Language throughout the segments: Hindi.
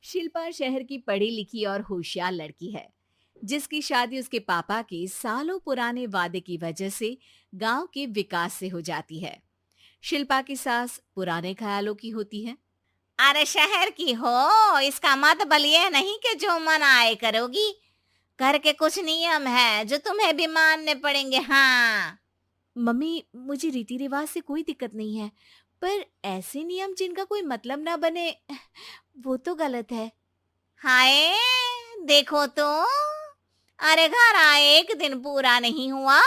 शिल्पा शहर की पढ़ी लिखी और होशियार लड़की है, जिसकी शादी उसके पापा के सालों पुराने वादे की वजह से गांव के विकास से हो जाती है। शिल्पा की सास पुराने ख्यालों की होती है। अरे शहर की हो, इसका मतलब ये नहीं कि जो मन आए करोगी। घर के कुछ नियम है जो तुम्हें भी मानने पड़ेंगे। हाँ। मम्मी, मुझे रीति रिवाज से कोई दिक्कत नहीं है, पर ऐसे नियम जिनका कोई मतलब ना बने, वो तो गलत है। हाय, देखो तो। अरे घर आए एक दिन पूरा नहीं हुआ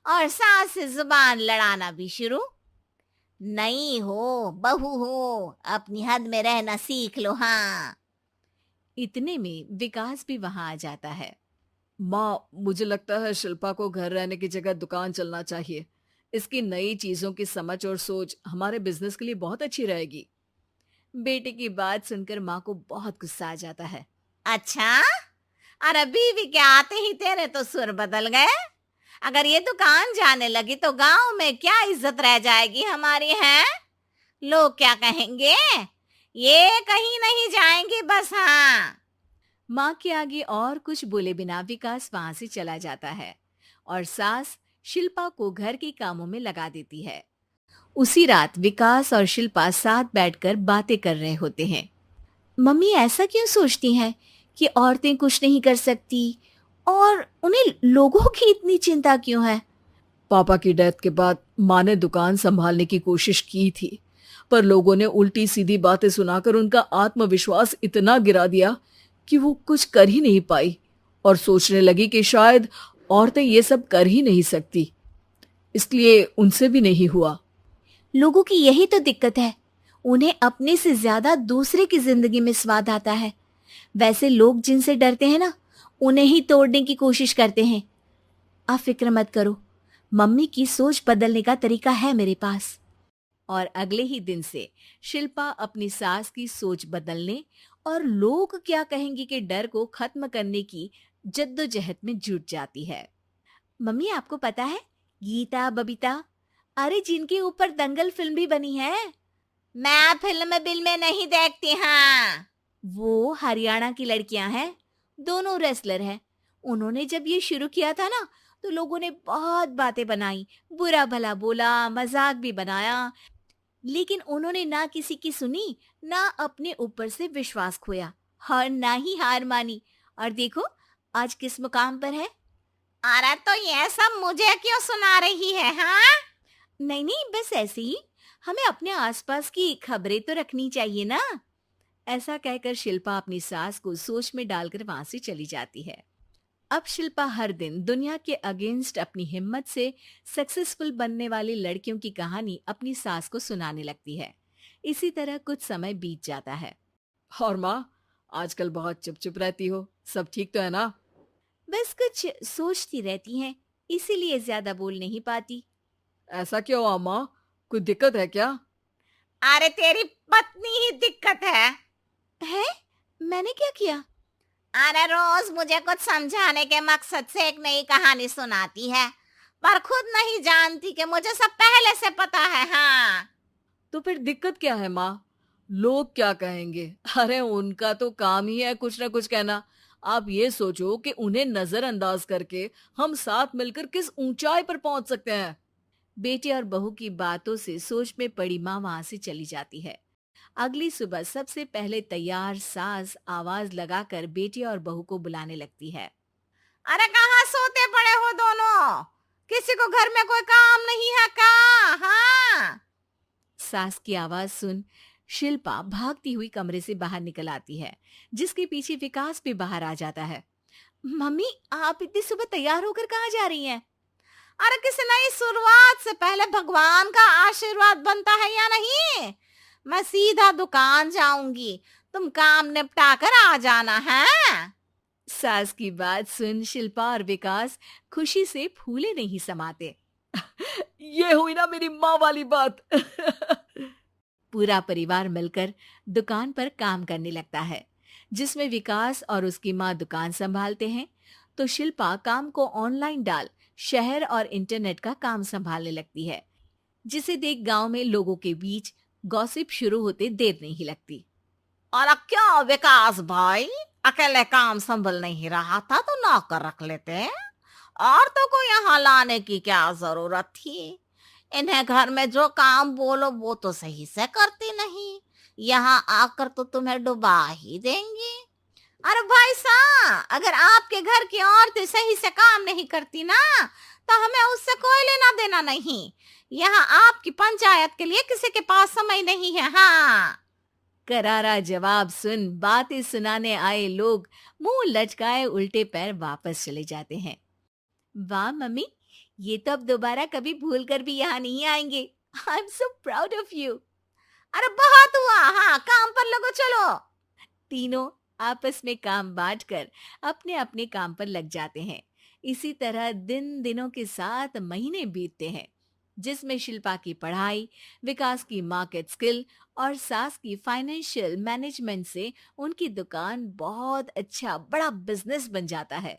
और सास से जुबान लड़ाना भी शुरू। नहीं हो, बहू हो, अपनी हद में रहना सीख लो। हाँ। इतने में विकास भी वहां आ जाता है। माँ, मुझे लगता है शिल्पा को घर रहने की जगह दुकान चलना चाहिए। इसकी नई चीजों की समझ और सोच हमारे बिजनेस के लिए बहुत अच्छी रहेगी। बेटे की बात सुनकर माँ को बहुत गुस्सा आ जाता है। अच्छा, अरे बीवी के आते ही तेरे तो सुर बदल गए। अगर ये दुकान जाने लगी तो गांव में क्या इज्जत रह जाएगी हमारी है। लोग क्या कहेंगे। ये कहीं नहीं जाएंगी बस। हाँ। माँ के आगे और कुछ बोले बिना विकास वहां से चला जाता है और सास शिल्पा को घर के कामों में लगा देती है। उसी रात विकास और शिल्पा साथ बैठकर बातें कर रहे होते हैं। मम्मी ऐसा क्यों सोचती हैं कि औरतें कुछ नहीं कर सकती, और उन्हें लोगों की इतनी चिंता क्यों है? पापा की डेथ के बाद माँ ने दुकान संभालने की कोशिश की थी, पर लोगों ने उल्टी सीधी बातें सुनाकर उनका आत्मविश्वास इतना गिरा दिया कि वो कुछ कर ही नहीं पाई और सोचने लगी कि शायद औरतें ये सब कर ही नहीं सकती। इसलिए उनसे भी नहीं हुआ। लोगों की यही तो दिक्कत है, उन्हें अपने से ज्यादा दूसरे की जिंदगी में स्वाद आता है। वैसे लोग जिनसे डरते हैं ना, उन्हें ही तोड़ने की कोशिश करते हैं। आप फिक्र मत करो, मम्मी की सोच बदलने का तरीका है मेरे पास। और अगले ही दिन से शिल्पा अपनी सास की सोच बदलने और लोग क्या कहेंगे के डर को खत्म करने की जद्दोजहद में जुट जाती है। मम्मी, आपको पता है, गीता बबीता, अरे जिनके ऊपर दंगल फिल्म भी बनी है, मैं फिल्म बिल में नहीं देखती। हाँ। वो हरियाणा की लड़कियां हैं। दोनों रेसलर हैं। उन्होंने जब ये शुरू किया था ना, तो लोगों ने बहुत बातें बनाई, बुरा भला बोला, मजाक भी बनाया, लेकिन उन्होंने ना किसी की सुनी, ना अपने ऊपर से विश्वास खोया और ना ही हार मानी। और देखो आज किस मुकाम पर है। अरे तो ये सब मुझे क्यों सुना रही है। हाँ। नहीं नहीं, बस ऐसे ही, हमें अपने आसपास की खबरें तो रखनी चाहिए ना। ऐसा कहकर शिल्पा अपनी सास को सोच में डालकर वहां से चली जाती है। अब शिल्पा हर दिन दुनिया के अगेंस्ट अपनी हिम्मत से सक्सेसफुल बनने वाली लड़कियों की कहानी अपनी सास को सुनाने लगती है। इसी तरह कुछ समय बीत जाता है। और माँ, आजकल बहुत चुप चुप रहती हो, सब ठीक तो है ना? बस कुछ सोचती रहती हैं, इसीलिए ज्यादा बोल नहीं पाती। ऐसा क्यों हुआ माँ? कोई दिक्कत है क्या? अरे तेरी पत्नी ही दिक्कत है। है? मैंने क्या किया? अरे रोज मुझे कुछ समझाने के मकसद से एक नई कहानी सुनाती है, पर खुद नहीं जानती कि मुझे सब पहले से पता है। हाँ। तो फिर दिक्कत क्या है माँ? लोग क्या कहेंगे? अरे उनका तो काम ही है कुछ ना कुछ कहना। आप ये सोचो कि उन्हें नजरअंदाज करके हम साथ मिलकर किस ऊंचाई पर पहुंच सकते हैं। बेटे और बहू की बातों से सोच में पड़ी माँ वहां से चली जाती है। अगली सुबह सबसे पहले तैयार सास आवाज लगाकर बेटे और बहू को बुलाने लगती है। अरे कहाँ सोते पड़े हो दोनों? किसी को घर में कोई काम नहीं है का? हाँ। सास की आवाज सुन शिल्पा भागती हुई कमरे से बाहर निकल आती है, जिसके पीछे विकास भी बाहर आ जाता है। मम्मी, आप इतनी सुबह तैयार होकर कहाँ जा रही हैं? अरे किसी नई शुरुआत से पहले भगवान का आशीर्वाद बनता है या नहीं? मैं सीधा दुकान जाऊंगी, तुम काम निपटा कर आ जाना है। सास की बात सुन शिल्पा और विकास खुशी से फूले नहीं समाते। ये हुई ना मेरी माँ वाली बात। पूरा परिवार मिलकर दुकान पर काम करने लगता है, जिसमें विकास और उसकी माँ दुकान संभालते हैं, तो शिल्पा काम को ऑनलाइन डाल शहर और इंटरनेट का काम संभालने लगती है, जिसे देख गांव में लोगों के बीच गॉसिप शुरू होते देर नहीं लगती। और क्या विकास भाई, अकेले काम संभल नहीं रहा था तो नौकर रख लेते। औरतों को यहाँ लाने की क्या जरूरत थी? इन्हें घर में जो काम बोलो वो तो सही से करती नहीं, यहाँ आकर तो तुम्हें डुबा ही देंगी। अरे भाई साहब, अगर आपके घर की औरतें सही से काम नहीं करती ना, तो हमें उससे कोई लेना देना नहीं। यहाँ आपकी पंचायत के लिए किसी के पास समय नहीं है। हाँ। करारा जवाब सुन बातें सुनाने आए लोग मुंह लटकाए उल्टे पैर वापस चले जाते हैं। वाह मम्मी, ये तो अब दोबारा कभी भूल कर भी यहाँ नहीं आएंगे। I am so proud of you. अरे बहुत हुआ, हाँ काम पर लगो चलो। तीनों आपस में काम बांटकर अपने अपने काम पर लग जाते हैं। इसी तरह दिनों के साथ महीने बीतते हैं, जिसमें शिल्पा की पढ़ाई, विकास की मार्केट स्किल और सास की फाइनेंशियल मैनेजमेंट से उनकी दुकान बहुत अच्छा बड़ा बिजनेस बन जाता है,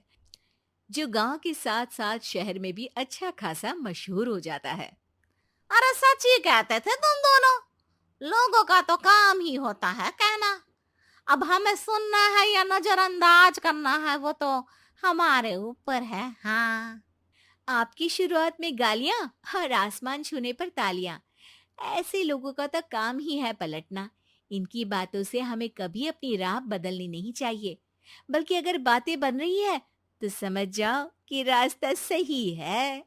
जो गांव के साथ साथ शहर में भी अच्छा खासा मशहूर हो जाता है। अरे सच ही कहते थे तुम दोनों, लोगों का तो काम ही होता है कहना। अब हमें सुनना है या नजरअंदाज करना है वो तो हमारे ऊपर है। हाँ। आपकी शुरुआत में गालियां और आसमान छूने पर तालियां, ऐसे लोगों का तो काम ही है पलटना। इनकी बातों से हमें कभी अपनी राह बदलनी नहीं चाहिए, बल्कि अगर बातें बन रही है तो समझ जाओ कि रास्ता सही है।